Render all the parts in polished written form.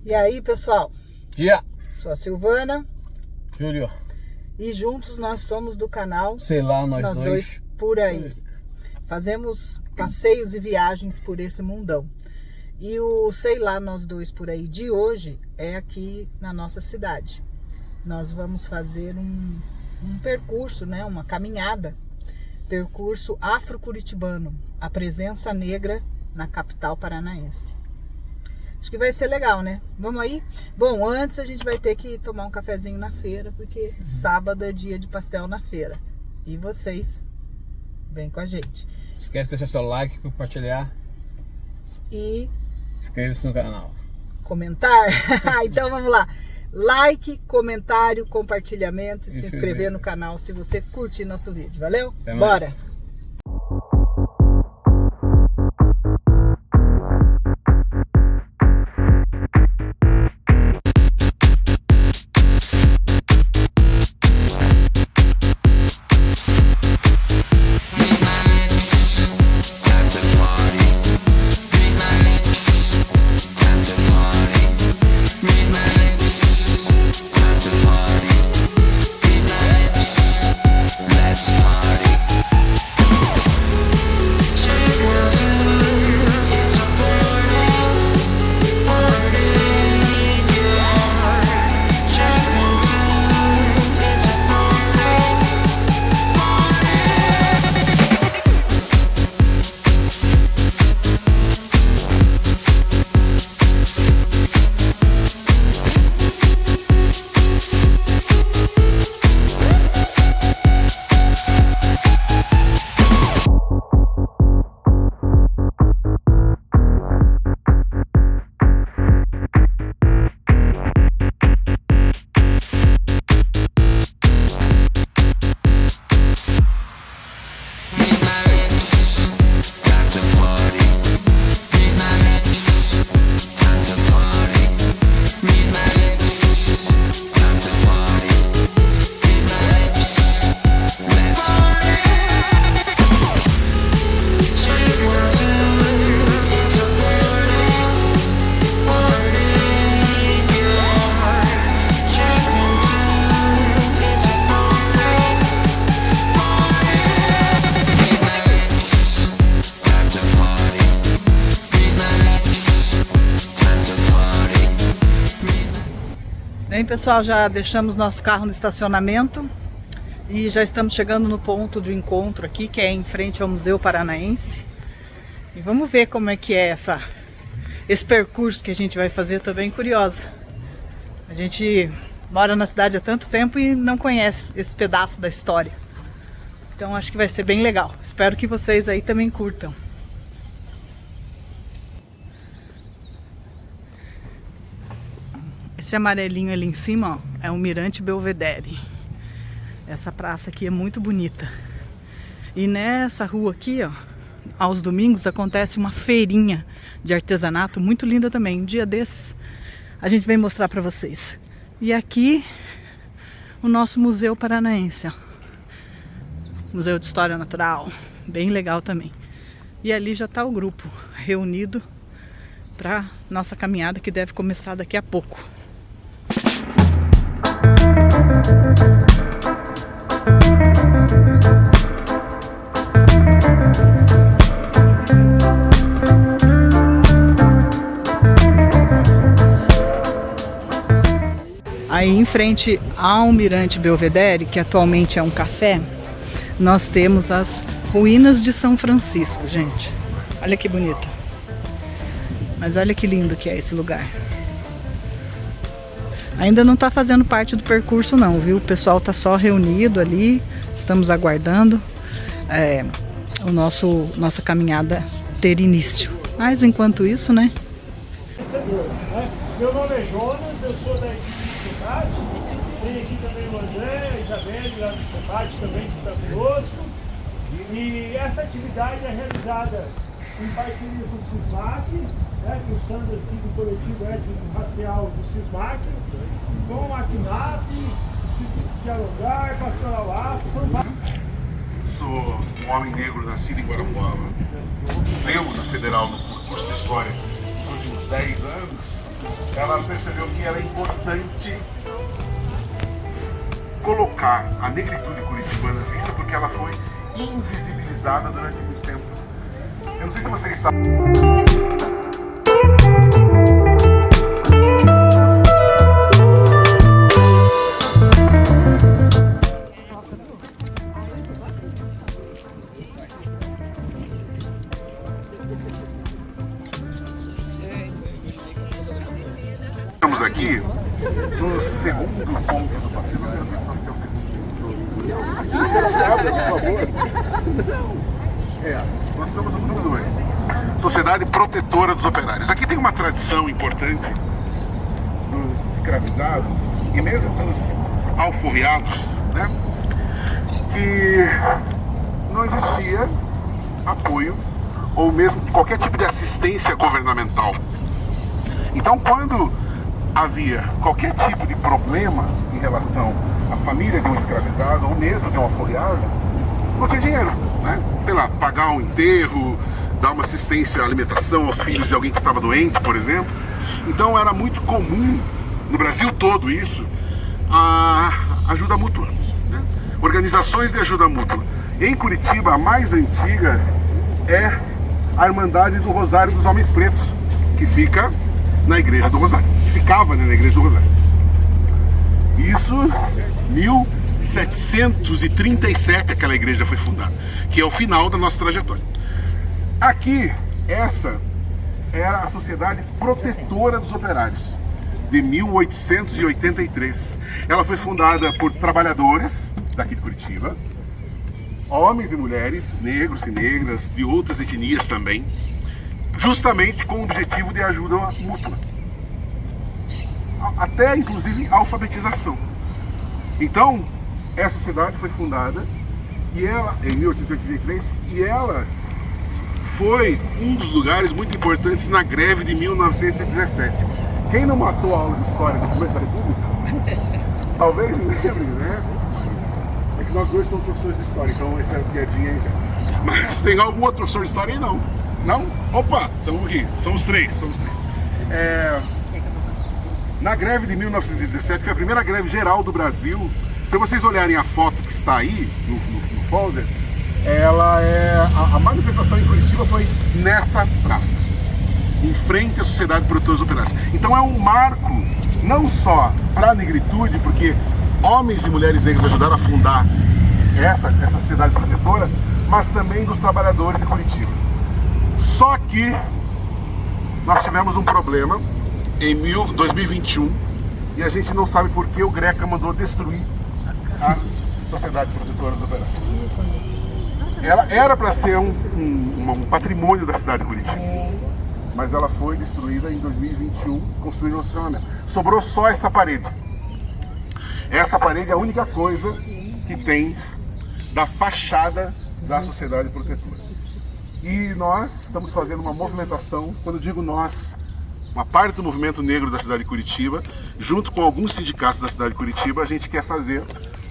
E aí, pessoal? Dia. Sou a Silvana. Júlio. E juntos nós somos do canal Sei lá, nós dois por aí. Fazemos passeios e viagens por esse mundão. E o Sei lá, nós dois por aí de hoje é aqui na nossa cidade. Nós vamos fazer um percurso, né? Uma caminhada. Percurso afro-curitibano. A presença negra na capital paranaense. Acho que vai ser legal, né? Vamos aí? Bom, antes a gente vai ter que tomar um cafezinho na feira, porque sábado é dia de pastel na feira. E vocês, vem com a gente. Esquece de deixar seu like, compartilhar. E inscreva-se no canal. Comentar. Então vamos lá. Like, comentário, compartilhamento e se inscrever no canal se você curtir nosso vídeo. Valeu? Até mais. Bora! Bem, pessoal, já deixamos nosso carro no estacionamento e já estamos chegando no ponto de encontro aqui, que é em frente ao Museu Paranaense. E vamos ver como é que é esse percurso que a gente vai fazer. Estou bem curiosa. A gente mora na cidade há tanto tempo e não conhece esse pedaço da história. Então acho que vai ser bem legal. Espero que vocês aí também curtam. Esse amarelinho ali em cima, ó, é o Mirante Belvedere. Essa praça aqui é muito bonita. E nessa rua aqui, ó, aos domingos acontece uma feirinha de artesanato muito linda também. Um dia desses a gente vem mostrar pra vocês. E aqui o nosso Museu Paranaense, ó. Museu de História Natural, bem legal também. E ali já tá o grupo reunido pra nossa caminhada que deve começar daqui a pouco. Aí em frente ao Mirante Belvedere, que atualmente é um café, nós temos as ruínas de São Francisco, gente. Olha que bonito. Mas olha que lindo que é esse lugar. Ainda não está fazendo parte do percurso não, viu? O pessoal está só reunido ali, estamos aguardando nossa caminhada ter início. Mas enquanto isso, né? Meu nome é Jonas, eu sou da equipe de Socate. Tem aqui também o André, a Isabelle, lá do Socate, também que está conosco. E essa atividade é realizada em parceria com o SISMAC, né, que o Sandro aqui do coletivo étnico-racial do SISMAC, com a CNAP, Dialogar, Pastoral Afro. Sou um homem negro nascido em Guarapuava. Venho na Federal no curso de História nos últimos 10 anos ela percebeu que era importante colocar a negritude curitibana à vista porque ela foi invisibilizada durante muito tempo. Eu não sei se vocês sabem. Estamos aqui no segundo ponto do passeio. Por favor. Nós estamos no número 2. Sociedade Protetora dos Operários. Aqui tem uma tradição importante dos escravizados e mesmo dos alforriados, né? Que não existia apoio ou mesmo qualquer tipo de assistência governamental. Então, quando havia qualquer tipo de problema em relação à família de um escravizado ou mesmo de um alforriado, não tinha dinheiro, né? Sei lá, pagar um enterro, dar uma assistência à alimentação aos filhos de alguém que estava doente, por exemplo. Então era muito comum, no Brasil todo isso, a ajuda mútua, né? Organizações de ajuda mútua. Em Curitiba, a mais antiga é a Irmandade do Rosário dos Homens Pretos, que fica na Igreja do Rosário. Ficava, né, na Igreja do Rosário. Isso, 1737, aquela igreja foi fundada, que é o final da nossa trajetória. Aqui, essa era a Sociedade Protetora dos Operários, de 1883. Ela foi fundada por trabalhadores daqui de Curitiba, homens e mulheres, negros e negras, de outras etnias também, justamente com o objetivo de ajuda mútua. Até, inclusive, alfabetização. Então, essa sociedade foi fundada e ela, em 1883, e ela foi um dos lugares muito importantes na greve de 1917. Quem não matou a aula de história do começo da República? Talvez não lembre, né? É que nós dois somos professores de história, então essa é a piadinha aí. Mas tem algum outro professor de história aí? Não. Não? Opa, estamos aqui. Somos três. Na greve de 1917, que foi a primeira greve geral do Brasil, se vocês olharem a foto que está aí no folder, ela é a manifestação em Curitiba foi nessa praça, em frente à Sociedade Protetora dos Operários. Então é um marco não só para a negritude, porque homens e mulheres negros ajudaram a fundar essa sociedade protetora, mas também dos trabalhadores de Curitiba. Só que nós tivemos um problema em 2021 e a gente não sabe por que o Greca mandou destruir a Sociedade Protetora dos Operários. Ela era para ser um patrimônio da cidade de Curitiba, mas ela foi destruída em 2021, construindo um estacionamento. Sobrou só essa parede. Essa parede é a única coisa que tem da fachada da Sociedade Protetora. E nós estamos fazendo uma movimentação, quando digo nós, uma parte do movimento negro da cidade de Curitiba, junto com alguns sindicatos da cidade de Curitiba, a gente quer fazer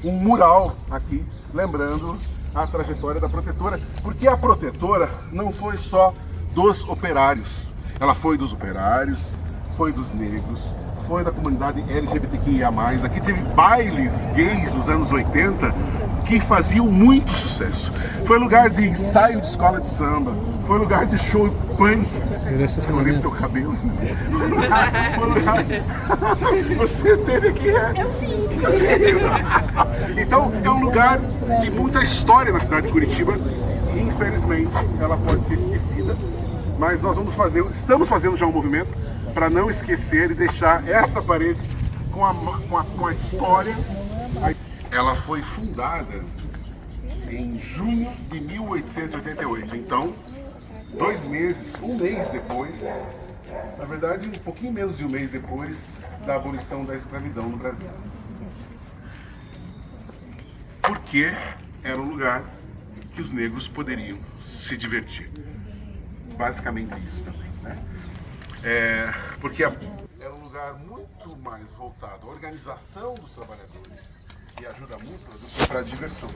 um mural aqui, lembrando a trajetória da protetora, porque a protetora não foi só dos operários, ela foi dos operários, foi dos negros, foi da comunidade LGBTQIA+, aqui teve bailes gays nos anos 80 que faziam muito sucesso, foi lugar de ensaio de escola de samba, foi lugar de show punk. Eu olhei teu cabelo. Você teve aqui, Eu fiz. Então é um lugar de muita história na cidade de Curitiba. E, infelizmente, ela pode ser esquecida. Mas nós estamos fazendo já um movimento para não esquecer e deixar essa parede com a história. Ela foi fundada em junho de 1888. Então, 2 meses, um mês depois, na verdade, um pouquinho menos de um mês depois da abolição da escravidão no Brasil. Porque era um lugar que os negros poderiam se divertir. Basicamente isso também, né? Porque era um lugar muito mais voltado à organização dos trabalhadores e ajuda mútua do que para a diversão.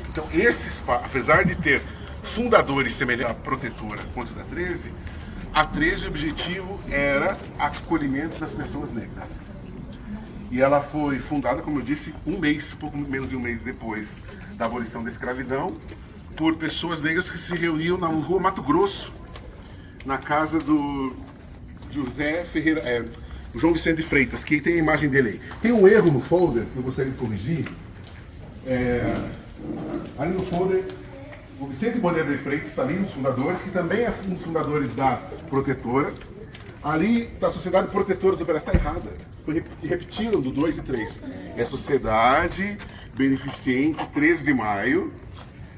Então, esse espaço, apesar de ter fundadores semelhantes à Protetora quanto da 13, a 13, o objetivo era acolhimento das pessoas negras. E ela foi fundada, como eu disse, pouco menos de um mês depois da abolição da escravidão, por pessoas negras que se reuniam na rua Mato Grosso, na casa do José Ferreira, João Vicente de Freitas, que tem a imagem dele aí. Tem um erro no folder que eu gostaria de corrigir. Ali no folder, o Vicente Moreira de Freitas está ali, um dos fundadores, que também é um dos fundadores da Protetora. Ali está a Sociedade Protetora dos Operários, está errada. Repetiram do 2 e 3. É Sociedade Beneficente 13 de Maio,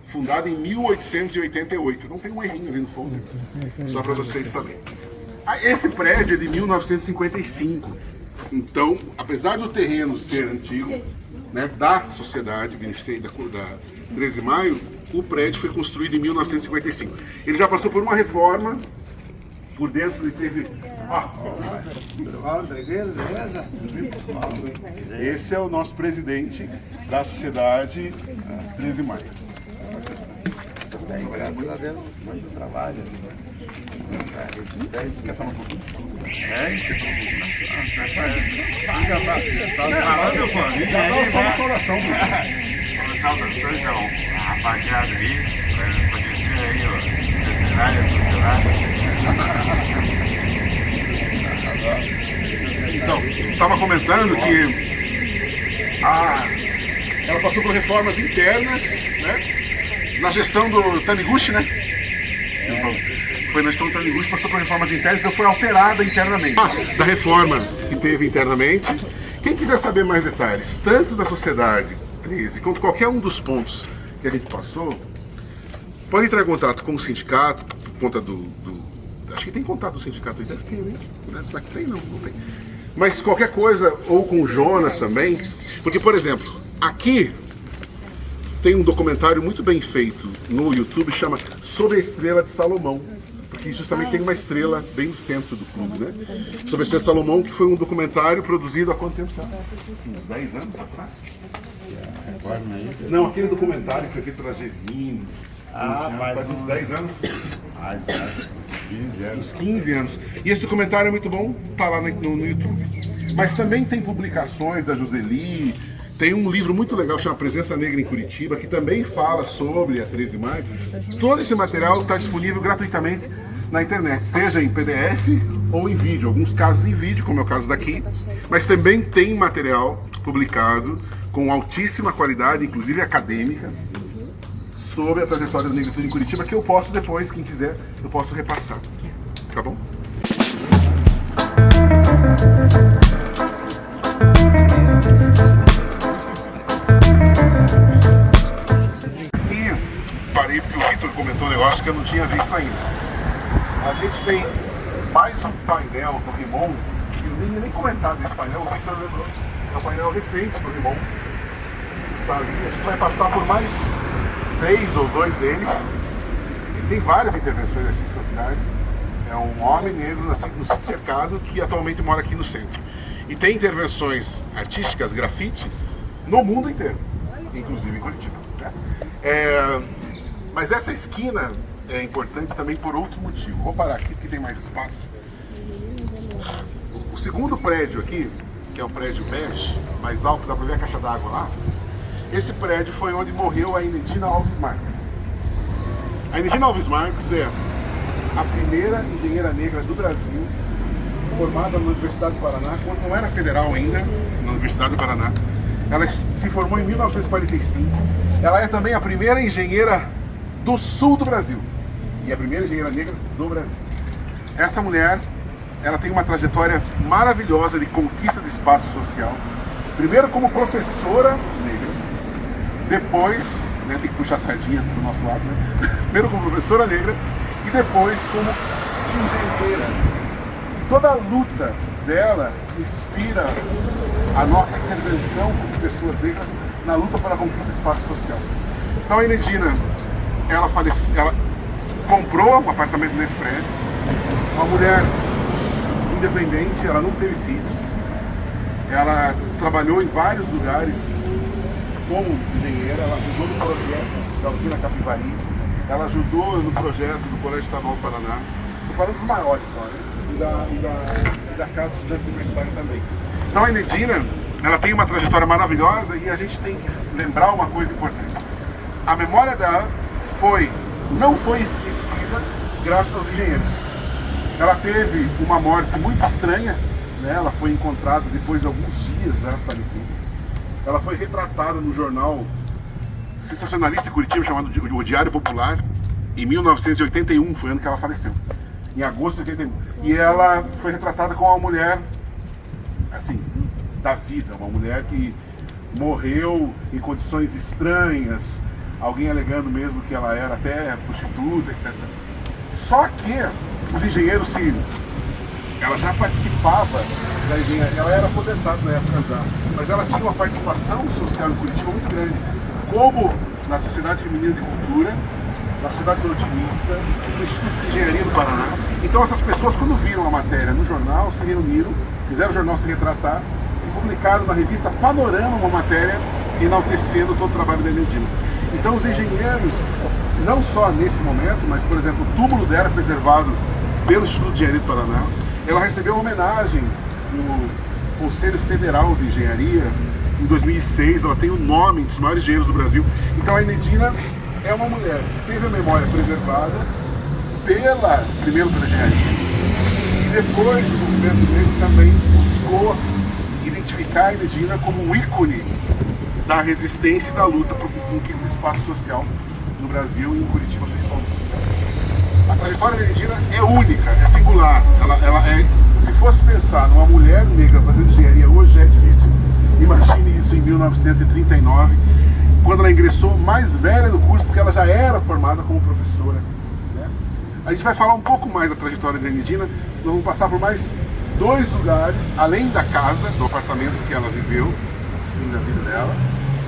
fundada em 1888. Não tem um errinho ali no folder, só para vocês saberem. Esse prédio é de 1955. Então, apesar do terreno ser antigo, né, da Sociedade Beneficente da 13 de Maio, o prédio foi construído em 1955. Ele já passou por uma reforma. Por dentro ele teve... Esse é o nosso presidente da Sociedade 13 de Maio. Bem, graças a Deus, muito trabalho. Resistência. Quer falar um pouquinho? Só uma saudação. Saudações ao rapaziada aí, para conhecer aí o centenário, a sociedade. Então, estava comentando que ela passou por reformas internas, né? Na gestão do Taniguchi, né? Então, foi na gestão do Taniguchi, passou por reformas internas, então foi alterada internamente. Da reforma que teve internamente. Quem quiser saber mais detalhes, tanto da Sociedade 13 quanto qualquer um dos pontos que a gente passou, pode entrar em contato com o sindicato, por conta acho que tem contato do sindicato aí, deve ter, né? Será que tem? Não tem. Mas qualquer coisa, ou com o Jonas também, porque, por exemplo, aqui tem um documentário muito bem feito no YouTube, chama Sobre a Estrela de Salomão, porque justamente tem uma estrela bem no centro do clube, né? Sobre a Estrela de Salomão, que foi um documentário produzido há quanto tempo? Uns 10 anos atrás? Não, aquele documentário que foi feito pela Gesmine. Faz uns 10 anos. Uns 15 anos. Uns 15 anos. E esse documentário é muito bom, tá lá no YouTube. Mas também tem publicações da Joseli, tem um livro muito legal chamado Presença Negra em Curitiba, que também fala sobre a 13 de Maio. Todo esse material está disponível gratuitamente na internet, seja em PDF ou em vídeo. Alguns casos em vídeo, como é o caso daqui, mas também tem material publicado com altíssima qualidade, inclusive acadêmica, sobre a trajetória da negritude em Curitiba, que eu posso depois, quem quiser, eu posso repassar. Tá bom? E parei porque o Vitor comentou um negócio que eu não tinha visto ainda. A gente tem mais um painel do Rimon, que eu nem comentado esse painel, o Vitor lembrou. É um painel recente do Rimon. Está ali, a gente vai passar por mais 3 ou 2 dele. Ele tem várias intervenções artísticas na cidade. É um homem negro nascido no sítio cercado que atualmente mora aqui no centro. E tem intervenções artísticas, grafite, no mundo inteiro, inclusive em Curitiba. Né? Mas essa esquina é importante também por outro motivo. Vou parar aqui porque tem mais espaço. O segundo prédio aqui, que é o prédio bege, mais alto, dá pra ver a caixa d'água lá. Esse prédio foi onde morreu a Enedina Alves Marques. A Enedina Alves Marques é a primeira engenheira negra do Brasil, formada na Universidade do Paraná, quando não era federal ainda, na Universidade do Paraná. Ela se formou em 1945. Ela é também a primeira engenheira do sul do Brasil e a primeira engenheira negra do Brasil. Essa mulher, ela tem uma trajetória maravilhosa de conquista de espaço social. Primeiro como professora negra, depois, né, tem que puxar a sardinha do nosso lado, né? Primeiro como professora negra e depois como engenheira. E toda a luta dela inspira a nossa intervenção como pessoas negras na luta para a conquista de espaço social. Então a Enedina, ela comprou um apartamento nesse prédio, uma mulher independente, ela não teve filhos, ela trabalhou em vários lugares como engenheira, ela ajudou no projeto da usina Capivari, ela ajudou no projeto do Colégio Estadual do Paraná, Estou falando dos maiores só, né? E da Casa Estudante Universitária também. Então a Enedina, ela tem uma trajetória maravilhosa e a gente tem que lembrar uma coisa importante. A memória dela não foi esquecida graças aos engenheiros. Ela teve uma morte muito estranha, né? Ela foi encontrada depois de alguns dias já falecida. Ela foi retratada no jornal sensacionalista Curitiba chamado O Diário Popular em 1981, foi o ano que ela faleceu, em agosto de 81. E ela foi retratada como uma mulher, assim, da vida, uma mulher que morreu em condições estranhas, alguém alegando mesmo que ela era até prostituta, etc. Só que os engenheiros ela já participava da engenharia, ela era aposentada na época já, mas ela tinha uma participação social em Curitiba muito grande, como na Sociedade Feminina de Cultura, na Sociedade Otimista, no Instituto de Engenharia do Paraná. Então essas pessoas, quando viram a matéria no jornal, se reuniram, fizeram o jornal se retratar e publicaram na revista Panorama uma matéria enaltecendo todo o trabalho da Enedina. Então os engenheiros, não só nesse momento, mas por exemplo, o túmulo dela é preservado pelo Instituto de Engenharia do Paraná. Ela recebeu uma homenagem no Conselho Federal de Engenharia em 2006, ela tem o nome dos maiores engenheiros do Brasil. Então a Enedina é uma mulher que teve a memória preservada primeiro pela engenharia, e depois o movimento negro também buscou identificar a Enedina como um ícone da resistência e da luta por conquista de espaço social no Brasil e em Curitiba principalmente. A trajetória da Enedina é única, é singular. Ela é, se fosse pensar numa mulher negra fazendo engenharia hoje, é difícil. Imagine isso em 1939, quando ela ingressou mais velha no curso, porque ela já era formada como professora, né? A gente vai falar um pouco mais da trajetória da Enedina. Nós vamos passar por mais 2 lugares, além da casa, do apartamento que ela viveu, no fim da vida dela.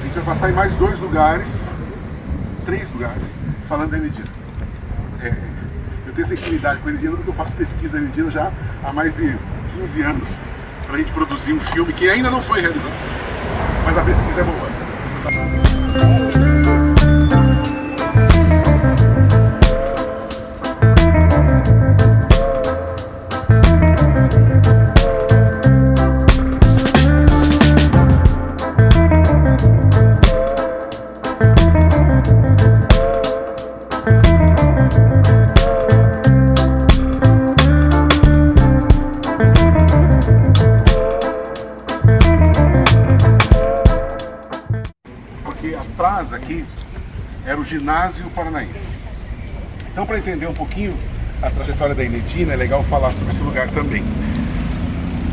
A gente vai passar em mais 2 lugares, 3 lugares, falando da Enedina. Eu tenho essa intimidade com a Enedina porque eu faço pesquisa da Enedina já há mais de 15 anos, para a gente produzir um filme que ainda não foi realizado, mas a pesquisa é boa. Aqui era o Ginásio Paranaense. Então, para entender um pouquinho a trajetória da Enedina, é legal falar sobre esse lugar também.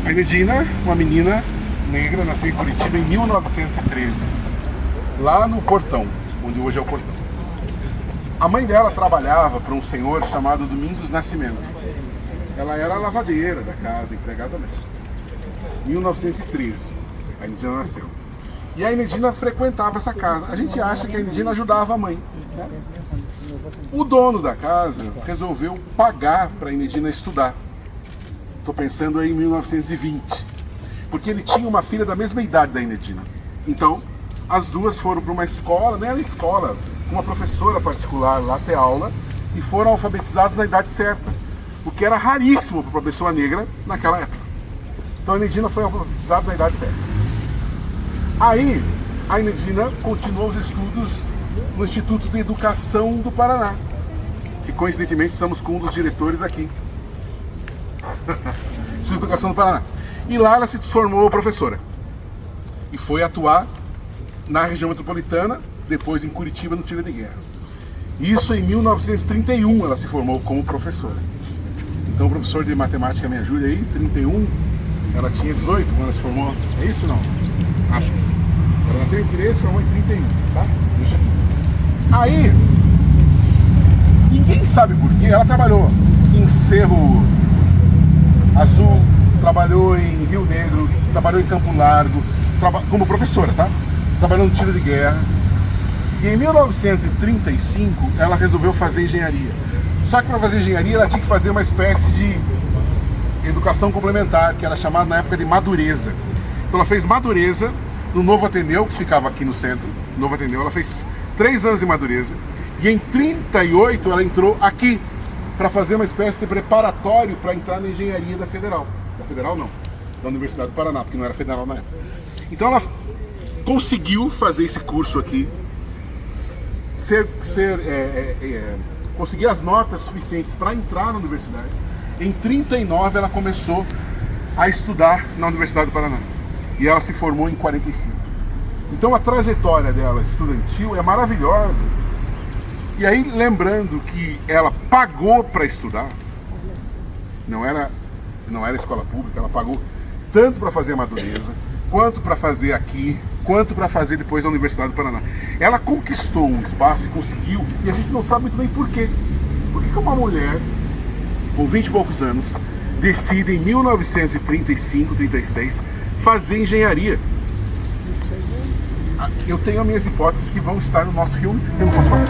A Enedina, uma menina negra, nasceu em Curitiba em 1913, lá no Portão, onde hoje é o Portão. A mãe dela trabalhava para um senhor chamado Domingos Nascimento. Ela era a lavadeira da casa, empregada mesmo. Em 1913, a Enedina nasceu. E a Enedina frequentava essa casa. A gente acha que a Enedina ajudava a mãe, né? O dono da casa resolveu pagar para a Enedina estudar. Estou pensando aí em 1920. Porque ele tinha uma filha da mesma idade da Enedina. Então, as duas foram para uma escola, não era escola, uma professora particular lá ter aula, e foram alfabetizadas na idade certa. O que era raríssimo para uma pessoa negra naquela época. Então a Enedina foi alfabetizada na idade certa. Aí, a Enedina continuou os estudos no Instituto de Educação do Paraná, que coincidentemente estamos com um dos diretores aqui. Instituto de Educação do Paraná. E lá ela se formou professora. E foi atuar na região metropolitana, depois em Curitiba, no tiro de guerra. Isso em 1931 ela se formou como professora. Então o professor de matemática me ajuda aí, 31, ela tinha 18 quando ela se formou. É isso ou não? Acho que sim. Ela nasceu em 13, se formou em 31, tá? Deixa aqui. Aí, ninguém sabe por quê, ela trabalhou em Cerro Azul, trabalhou em Rio Negro, trabalhou em Campo Largo, como professora, tá? Trabalhou no tiro de guerra. E em 1935, ela resolveu fazer engenharia. Só que para fazer engenharia, ela tinha que fazer uma espécie de educação complementar, que era chamada na época de Madureza. Então ela fez Madureza no Novo Ateneu, que ficava aqui no centro. Novo Ateneu, ela fez 3 anos de Madureza. E em 38 ela entrou aqui, para fazer uma espécie de preparatório para entrar na engenharia da Federal. Da Federal não, da Universidade do Paraná, porque não era federal na época. Então ela conseguiu fazer esse curso aqui, conseguir as notas suficientes para entrar na universidade. Em 39 ela começou a estudar na Universidade do Paraná e ela se formou em 45. Então a trajetória dela estudantil é maravilhosa. E aí, lembrando que ela pagou para estudar, não era escola pública, ela pagou tanto para fazer a Madureza, quanto para fazer aqui, quanto para fazer depois na Universidade do Paraná. Ela conquistou um espaço e conseguiu, e a gente não sabe muito bem por quê. Por que uma mulher, com 20 e poucos anos, decide em 1935, 36, fazer engenharia? Eu tenho as minhas hipóteses que vão estar no nosso filme, eu não posso falar.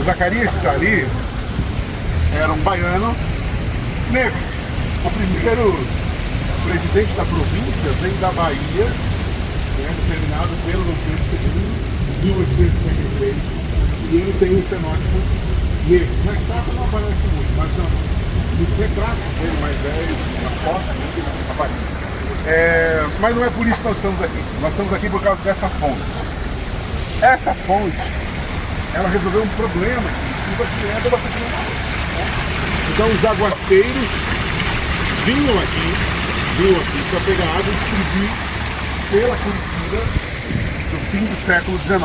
O Zacarias está ali, era um baiano negro. O primeiro presidente da província vem da Bahia, determinado pelo Dom Pedro II, 1853, e ele tem um fenótipo negro. Na estátua não aparece muito, mas nos retratos dele mais velhos, nas fotos dele, aparece. Mas não é por isso que nós estamos aqui. Nós estamos aqui por causa dessa fonte. Essa fonte, ela resolveu um problema que é do abastecimento. Então os aguaceiros vinham aqui para pegar água e distribuir pela Curitiba no fim do século XIX.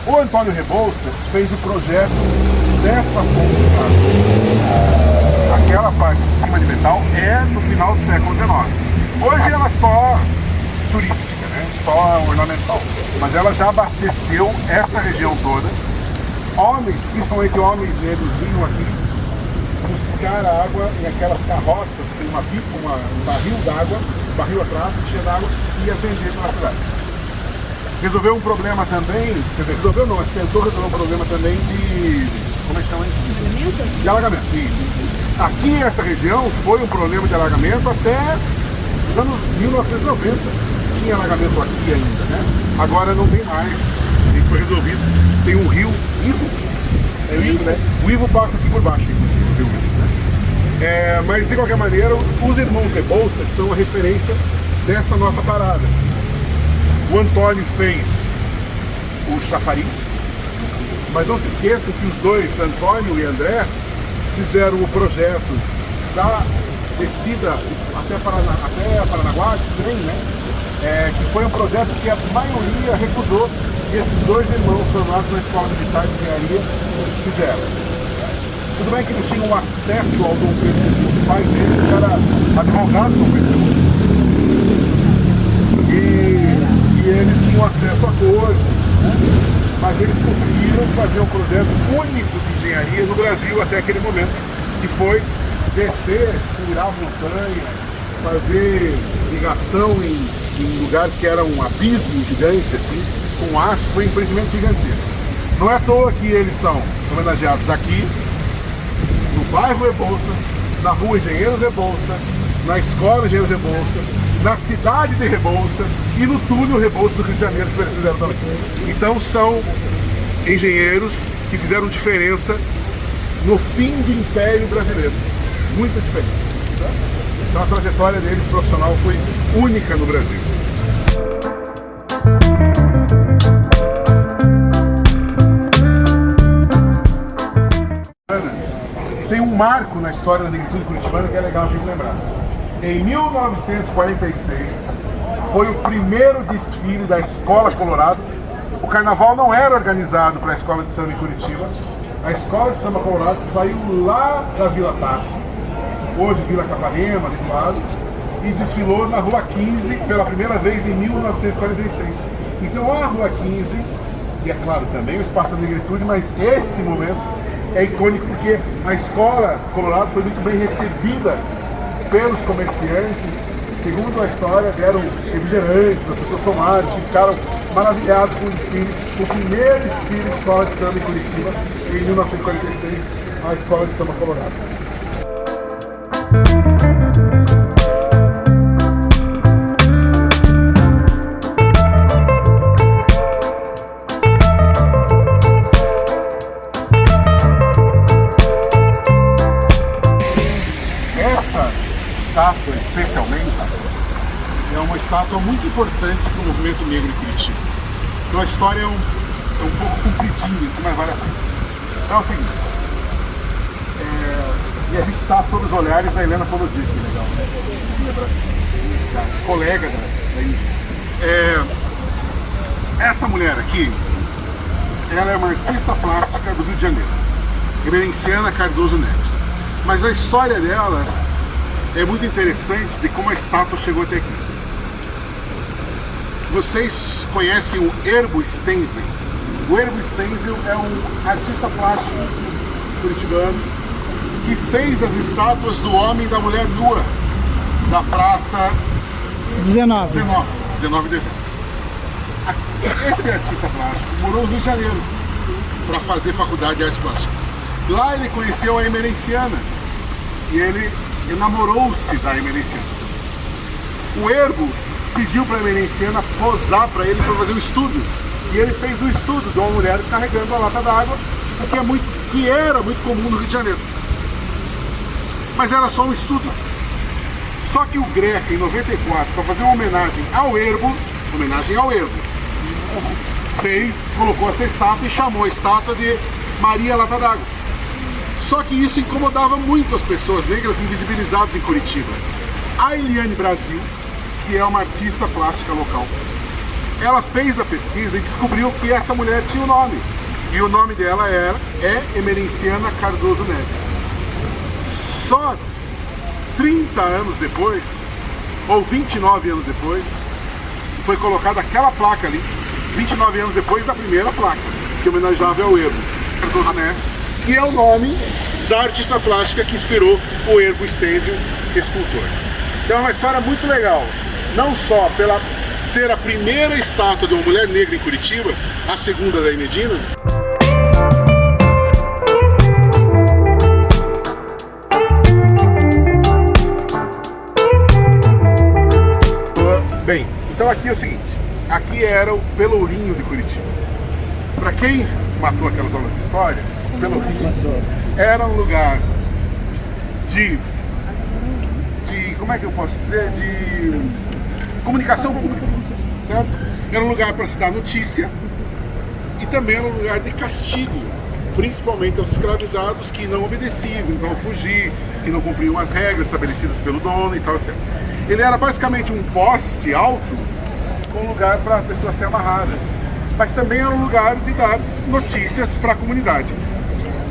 O Antônio Rebouças fez o projeto dessa fonte. Aquela parte de cima de metal é no final do século XIX. Hoje ela é só turística, só ornamental. Mas ela já abasteceu essa região toda. Homens, principalmente homens negros, vinham aqui buscar a água em aquelas carroças, tem uma pipa, um barril d'água, barril atrás, cheio d'água, e ia vender pela cidade. Resolveu um problema também, quer dizer, resolveu não, mas tentou resolver um problema também de, como é que chama isso? De alagamento. E aqui nessa região foi um problema de alagamento até os anos 1990. Tinha alagamento aqui ainda, né? Agora não tem mais, isso foi resolvido. Tem um rio, Ivo, é o Ivo, né? O Ivo passa aqui por baixo, inclusive, né? Mas de qualquer maneira, os irmãos Rebouças são a referência dessa nossa parada. O Antônio fez o chafariz, mas não se esqueçam que os dois, Antônio e André, fizeram o projeto da descida até Paranaguá, de trem, né? Que foi um projeto que a maioria recusou, e esses dois irmãos formados na Escola Militar de Engenharia fizeram. Tudo bem que eles tinham acesso ao Dom Pedro II, o pai deles era advogado do Dom Pedro II. E eles tinham acesso a coisas, mas eles conseguiram fazer um projeto único de engenharia no Brasil até aquele momento, que foi descer, furar a montanha, fazer ligação em lugares que eram abismos gigantes, assim, com aço, foi um empreendimento gigantesco. Não é à toa que eles são homenageados aqui, no bairro Rebouças, na rua Engenheiros Rebouças, na escola Engenheiros Rebouças, na cidade de Rebouças e no túnel Rebouças do Rio de Janeiro, que eles fizeram também. Então são engenheiros que fizeram diferença no fim do Império Brasileiro. Muita diferença. Então a trajetória deles profissional foi única no Brasil. Tem um marco na história da negritude curitibana que é legal a gente lembrar. Em 1946 foi o primeiro desfile da Escola Colorado. O carnaval não era organizado para a Escola de Samba em Curitiba. A Escola de Samba Colorado saiu lá da Vila Tassi, hoje Vila Capanema, ali do lado, e desfilou na Rua 15 pela primeira vez em 1946. Então a Rua 15, que é claro também o espaço da negritude, mas esse momento é icônico porque a escola Colorado foi muito bem recebida pelos comerciantes. Segundo a história, deram refrigerantes, as pessoas tomaram, que ficaram maravilhados com o desfile, o primeiro desfile de escola de samba em Curitiba, em 1946, a Escola de Samba Colorado. Essa estátua, especialmente, é uma estátua muito importante para o movimento negro em Curitiba. Então a história é um pouco compridinha, mas vale a pena. Então é o seguinte, e a gente está sob os olhares da Helena Polozzi, que legal, né? Da colega da Índia. Essa mulher aqui, ela é uma artista plástica do Rio de Janeiro, Emerenciana Cardoso Neves. Mas a história dela é muito interessante de como a estátua chegou até aqui. Vocês conhecem o Erbo Stenzel? O Erbo Stenzel é um artista plástico curitibano que fez as estátuas do homem e da mulher nua da praça 19 de dezembro. Esse artista plástico morou no Rio de Janeiro para fazer faculdade de artes plásticas. Lá ele conheceu a Emerenciana e ele enamorou-se da Emerenciana. O Erbo pediu para a Emerenciana posar para ele para fazer um estudo. E ele fez um estudo de uma mulher carregando a lata d'água, que era muito comum no Rio de Janeiro. Mas era só um estudo. Só que o Greca, em 94, para fazer uma homenagem ao Erbo, colocou essa estátua e chamou a estátua de Maria Lata d'Água. Só que isso incomodava muito as pessoas negras invisibilizadas em Curitiba. A Eliane Brasil, que é uma artista plástica local, ela fez a pesquisa e descobriu que essa mulher tinha um nome. E o nome dela é Emerenciana Cardoso Neves. Só 30 anos depois, ou 29 anos depois, foi colocada aquela placa ali, 29 anos depois da primeira placa, que homenageava ao Erbo Cardoso Neves, que é o nome da artista plástica que inspirou o Erbo Stenzel, escultor. Então é uma história muito legal, não só pela ser a primeira estátua de uma mulher negra em Curitiba, a segunda da Imedina. Bem, então aqui é o seguinte, aqui era o Pelourinho de Curitiba. Para quem matou aquelas aulas de história, o Pelourinho era um lugar de como é que eu posso dizer, de comunicação pública, certo? Era um lugar para se dar notícia e também era um lugar de castigo, principalmente aos escravizados que não obedeciam, então fugir, que não cumpriam as regras estabelecidas pelo dono e tal, etc. Ele era basicamente um poste alto com lugar para a pessoa ser amarrada, mas também era um lugar de dar notícias para a comunidade.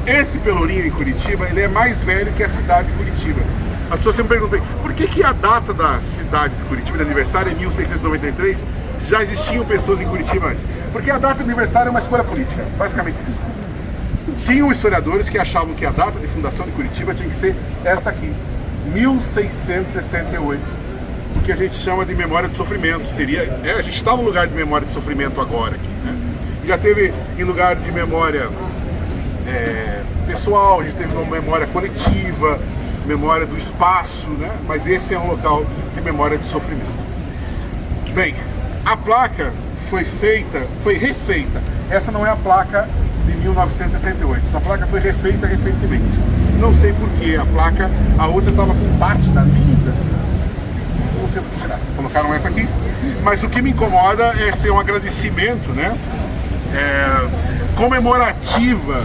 Esse Pelourinho em Curitiba, ele é mais velho que a cidade de Curitiba. As pessoas sempre perguntam, por que a data da cidade de Curitiba, de aniversário, é 1693, já existiam pessoas em Curitiba antes? Porque a data de aniversário é uma escolha política, basicamente isso. Tinham historiadores que achavam que a data de fundação de Curitiba tinha que ser essa aqui, 1668, o que a gente chama de memória de sofrimento. A gente está no lugar de memória de sofrimento agora aqui, né? Já teve em lugar de memória pessoal, a gente teve uma memória coletiva, memória do espaço, né? Mas esse é um local de memória de sofrimento. Bem, a placa foi refeita. Essa não é a placa de 1968, essa placa foi refeita recentemente. Não sei porquê, a outra estava com pátina linda, assim. Não sei por que tirar. Colocaram essa aqui. Mas o que me incomoda é ser um agradecimento, né? Comemorativa.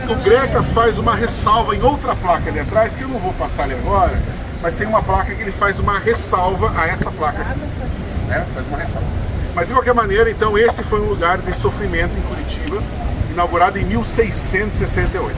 O Greca faz uma ressalva em outra placa ali atrás, que eu não vou passar ali agora, mas tem uma placa que ele faz uma ressalva a essa placa aqui, né? Faz uma ressalva. Mas de qualquer maneira, então esse foi um lugar de sofrimento em Curitiba, inaugurado em 1668.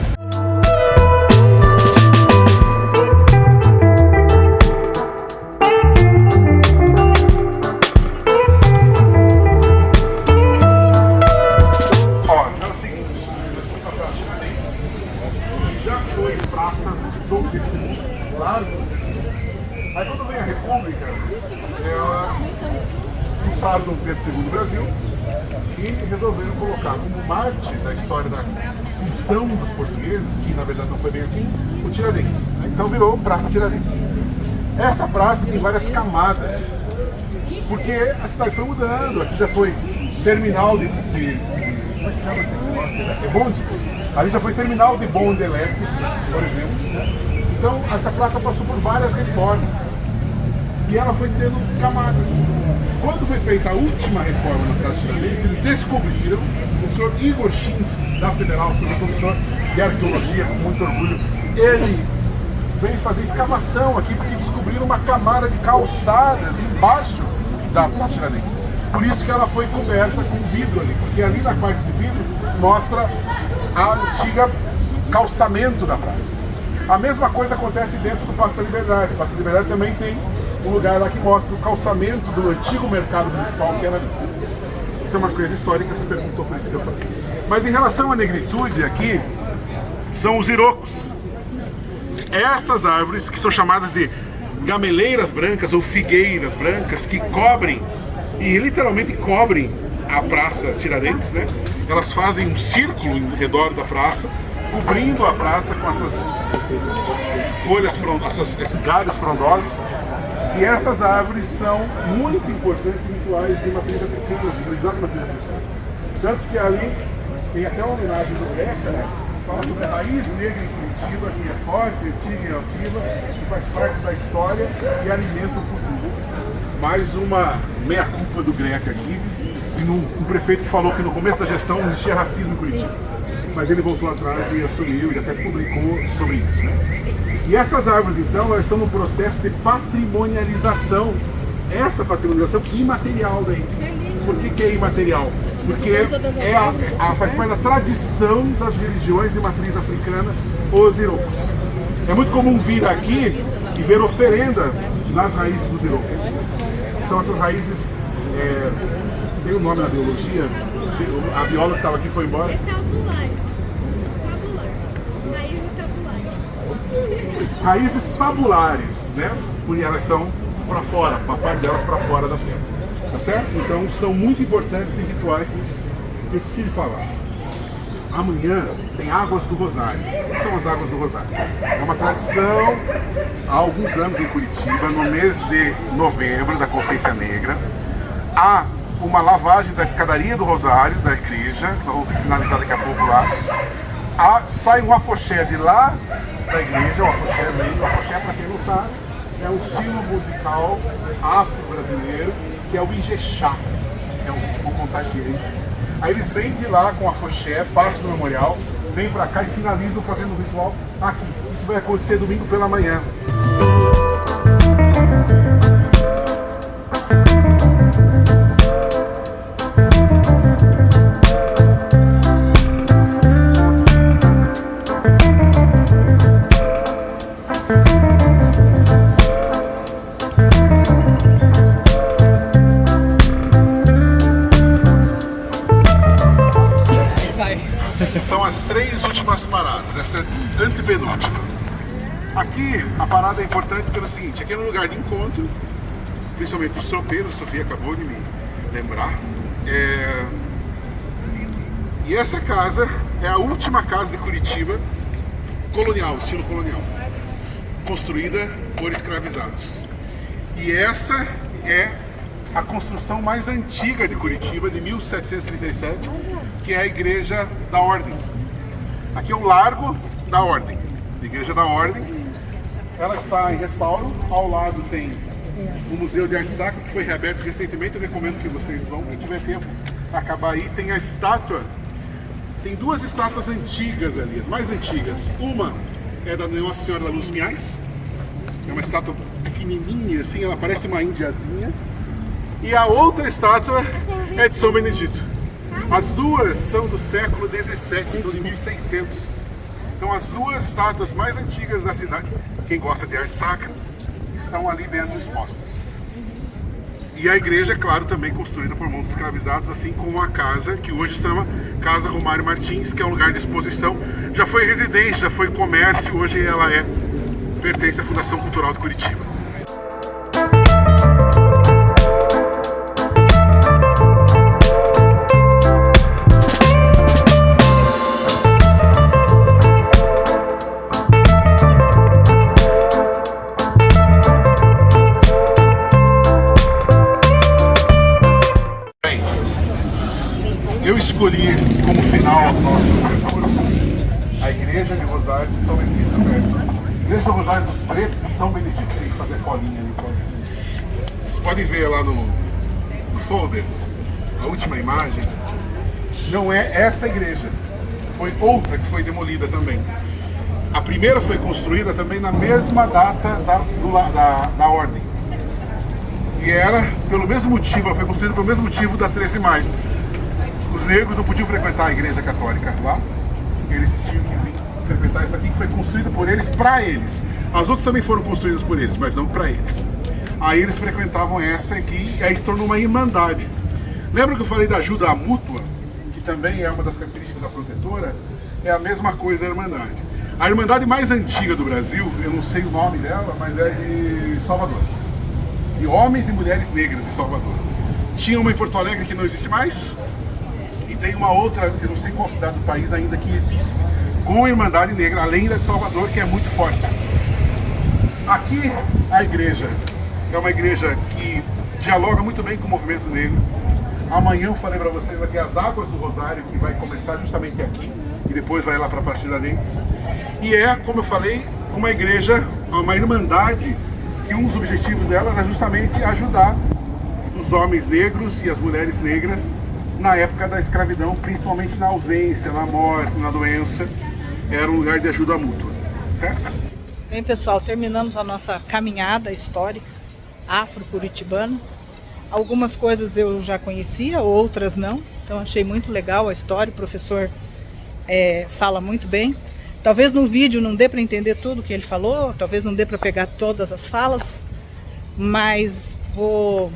lançaram Dom Pedro II do Brasil e resolveram colocar como Marte da história da expulsão dos portugueses, que na verdade não foi bem assim, o Tiradentes. Então virou Praça Tiradentes. Essa praça tem várias camadas, porque a cidade foi mudando. Aqui já foi terminal de bonde, ali já foi terminal de bonde elétrico, por exemplo. Então essa praça passou por várias reformas e ela foi tendo camadas. Quando foi feita a última reforma na Praça Tiradentes, eles descobriram, o professor Igor Schintz, da Federal, que é professor de arqueologia, com muito orgulho, ele veio fazer escavação aqui porque descobriram uma camada de calçadas embaixo da Praça Tiradentes. Por isso que ela foi coberta com vidro ali, porque ali na parte de vidro mostra a antiga calçamento da praça. A mesma coisa acontece dentro do Paço da Liberdade. O Paço da Liberdade também tem um lugar lá que mostra o calçamento do antigo mercado municipal que era ali. Isso é uma coisa histórica, se perguntou, por isso que eu falei. Mas em relação à negritude aqui, são os irocos. Essas árvores que são chamadas de gameleiras brancas ou figueiras brancas, que cobrem, e literalmente cobrem a Praça Tiradentes, né? Elas fazem um círculo em redor da praça, cobrindo a praça com essas folhas frondosas, esses galhos frondosos. E essas árvores são muito importantes em rituais de matriz africana, de religião de matriz africana. Tanto que ali tem até uma homenagem do Greca, né? Fala sobre a raiz negra em Curitiba, que é forte, antiga e altiva, que faz parte da história e alimenta o futuro. Mais uma meia-culpa do Greca aqui, e um prefeito que falou que no começo da gestão não existia racismo em Curitiba. Mas ele voltou atrás e assumiu, e até publicou sobre isso, né? E essas árvores, então, elas estão no processo de patrimonialização. Essa patrimonialização imaterial daí. Por que é imaterial? Porque faz parte da tradição das religiões de matriz africana, os irocos. É muito comum vir aqui e ver oferenda nas raízes dos irocos. São essas raízes, tem um nome na biologia, a bióloga que estava aqui foi embora. Raízes tabulares, né? Porque elas são para fora, a parte delas para fora da terra, tá certo? Então são muito importantes em rituais. Eu esqueci de falar. Amanhã tem Águas do Rosário. O que são as Águas do Rosário? É uma tradição há alguns anos em Curitiba, no mês de novembro da Consciência Negra. Há uma lavagem da escadaria do Rosário, da igreja, que nós vamos finalizar daqui a pouco lá. Sai um afoxé de lá da igreja, o afoxé mesmo. O afoxé, para quem não sabe, é um estilo musical afro-brasileiro, que é o Ijexá, vou contar direito. Aí eles vêm de lá com a afoxé, passam no memorial, vêm para cá e finalizam fazendo o ritual aqui. Isso vai acontecer domingo pela manhã. São as 3 últimas paradas, essa é a antepenúltima. Aqui a parada é importante pelo seguinte, aqui é um lugar de encontro, principalmente dos tropeiros, a Sofia acabou de me lembrar. E essa casa é a última casa de Curitiba colonial, estilo colonial, construída por escravizados. E essa é a construção mais antiga de Curitiba, de 1737, que é a Igreja da Ordem. Aqui é o Largo da Ordem, a Igreja da Ordem. Ela está em restauro, ao lado tem o Museu de Arte Sacra, que foi reaberto recentemente. Eu recomendo que vocês vão, se tiver tempo, acabar aí. Tem a estátua, tem 2 estátuas antigas ali, as mais antigas. Uma é da Nossa Senhora da Luz Miais, é uma estátua pequenininha assim, ela parece uma índiazinha. E a outra estátua é de São Benedito. As duas são do século XVII, de 1600. Então as 2 estátuas mais antigas da cidade, quem gosta de arte sacra, estão ali dentro expostas. E a igreja, claro, também construída por mãos de escravizados, assim como a casa, que hoje se chama Casa Romário Martins, que é um lugar de exposição. Já foi residência, já foi comércio, hoje ela pertence à Fundação Cultural de Curitiba. eu escolhi como final do nosso percurso a Igreja de Rosário de São Benedito perto. Igreja de Rosário dos Pretos de São Benedito. Tem que fazer colinha ali. Vocês podem ver lá no folder, a última imagem. Não é essa igreja, foi outra que foi demolida também. A primeira foi construída também na mesma data da ordem. E era pelo mesmo motivo, ela foi construída pelo mesmo motivo da 13 de maio. Os negros não podiam frequentar a igreja católica lá, eles tinham que vir frequentar essa aqui, que foi construída por eles, para eles. As outras também foram construídas por eles, mas não para eles. Aí eles frequentavam essa aqui, e aí se tornou uma irmandade. Lembra que eu falei da ajuda mútua, que também é uma das características da protetora? É a mesma coisa a irmandade. A irmandade mais antiga do Brasil, eu não sei o nome dela, mas é de Salvador. De homens e mulheres negras de Salvador. Tinha uma em Porto Alegre que não existe mais, e tem uma outra, eu não sei qual cidade do país ainda que existe, com a Irmandade Negra, além da de Salvador, que é muito forte. Aqui a igreja é uma igreja que dialoga muito bem com o movimento negro. Amanhã eu falei para vocês, vai ter as Águas do Rosário, que vai começar justamente aqui, e depois vai lá para a Tiradentes. E é, como eu falei, uma igreja, uma irmandade, que um dos objetivos dela era justamente ajudar os homens negros e as mulheres negras na época da escravidão, principalmente na ausência, na morte, na doença. Era um lugar de ajuda mútua, certo? Bem, pessoal, terminamos a nossa caminhada histórica afro-curitibana. Algumas coisas eu já conhecia, outras não. Então achei muito legal a história, o professor fala muito bem. Talvez no vídeo não dê para entender tudo que ele falou, talvez não dê para pegar todas as falas, mas vou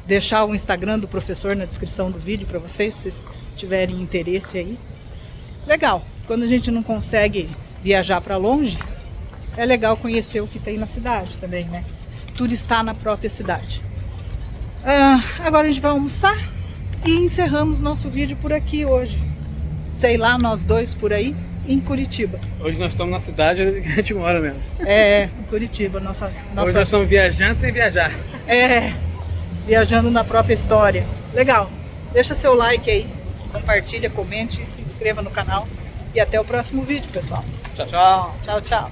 deixar o Instagram do professor na descrição do vídeo para vocês, se vocês tiverem interesse aí. Legal, quando a gente não consegue viajar para longe, é legal conhecer o que tem na cidade também, né? Tudo está na própria cidade. Agora a gente vai almoçar e encerramos nosso vídeo por aqui hoje. Sei lá, nós dois por aí, em Curitiba. Hoje nós estamos na cidade onde a gente mora mesmo. É, em Curitiba. Hoje nós somos viajantes sem viajar. Viajando na própria história. Legal. Deixa seu like aí, compartilha, comente, se inscreva no canal. E até o próximo vídeo, pessoal. Tchau, tchau. Tchau, tchau.